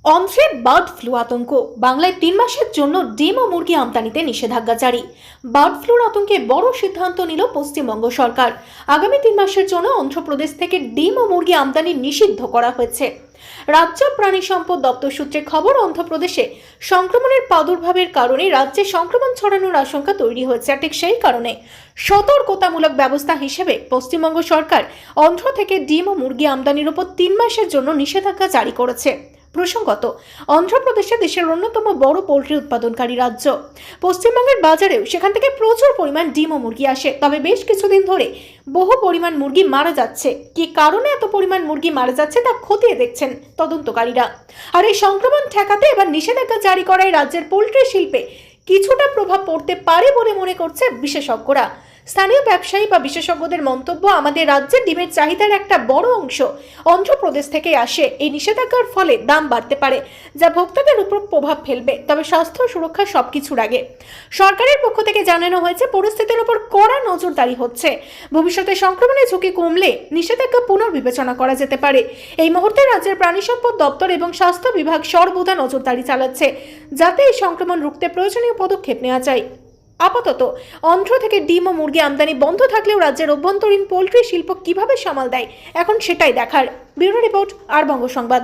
অন্ধ্রে bird flu আতঙ্ক। বাংলায় 3 মাসের জন্য ডিম ও মুরগি আমদানিতে নিষেধাজ্ঞা জারি। বার্ড ফ্লুর আতঙ্কে বড় সিদ্ধান্ত নিল পশ্চিমবঙ্গ সরকার। আগামী 3 মাসের জন্য অন্ধ্রপ্রদেশ থেকে ডিম ও মুরগি আমদানি নিষিদ্ধ করা হয়েছে। রাজ্য প্রাণী সম্পদ দপ্তর সূত্রে খবর, অন্ধ্রপ্রদেশে সংক্রমণের প্রাদুর্ভাবের কারণে রাজ্যে সংক্রমণ ছড়ানোর আশঙ্কা তৈরি হয়েছে। ঠিক সেই কারণে সতর্কতামূলক ব্যবস্থা হিসেবে পশ্চিমবঙ্গ সরকার অন্ধ্র থেকে ডিম ও মুরগি আমদানির উপর 3 মাসের জন্য নিষেধাজ্ঞা জারি করেছে। প্রসঙ্গত, অন্ধ্রপ্রদেশে দেশের অন্যতম বড় পোল্ট্রি উৎপাদনকারী রাজ্য। পশ্চিমবঙ্গের বাজারেও সেখান থেকে প্রচুর পরিমাণ ডিম ও মুরগি আসে। তবে বেশ কিছুদিন ধরে বহু পরিমাণ মুরগি মারা যাচ্ছে। কি কারণে এত পরিমাণ মুরগি মারা যাচ্ছে তা খতিয়ে দেখছেন তদন্তকারীরা। আর এই সংক্রমণ ঠেকাতে এবার নিষেধাজ্ঞা জারি করায় রাজ্যের পোল্ট্রি শিল্পে কিছুটা প্রভাব পড়তে পারে বলে মনে করছে বিশেষজ্ঞরা। স্থানীয় ব্যবসায়ী বা বিশেষজ্ঞদের মন্তব্য, আমাদের রাজ্যের ডিমের চাহিদার একটা বড় অংশ অন্ধ্রপ্রদেশ থেকে আসে। এই নিষেধাজ্ঞার ফলে দাম বাড়তে পারে, যা ভোক্তাদের উপর প্রভাব ফেলবে। তবে স্বাস্থ্য সুরক্ষা সবকিছুর আগে। সরকারের পক্ষ থেকে জানানো হয়েছে, পরিস্থিতির উপর কড়া নজরদারি হচ্ছে। ভবিষ্যতে সংক্রমণের ঝুঁকি কমলে নিষেধাজ্ঞা পুনর্বিবেচনা করা যেতে পারে। এই মুহূর্তে রাজ্যের প্রাণী সম্পদ দপ্তর এবং স্বাস্থ্য বিভাগ সর্বদা নজরদারি চালাচ্ছে, যাতে এই সংক্রমণ রুখতে প্রয়োজনীয় পদক্ষেপ নেওয়া যায়। আপাতত অন্ধ্র থেকে ডিম ও মুরগি আমদানি বন্ধ থাকলেও রাজ্যের অভ্যন্তরীণ পোল্ট্রি শিল্প কিভাবে সামাল দেয় এখন সেটাই দেখার। ব্যুরো রিপোর্ট, আর বঙ্গ সংবাদ।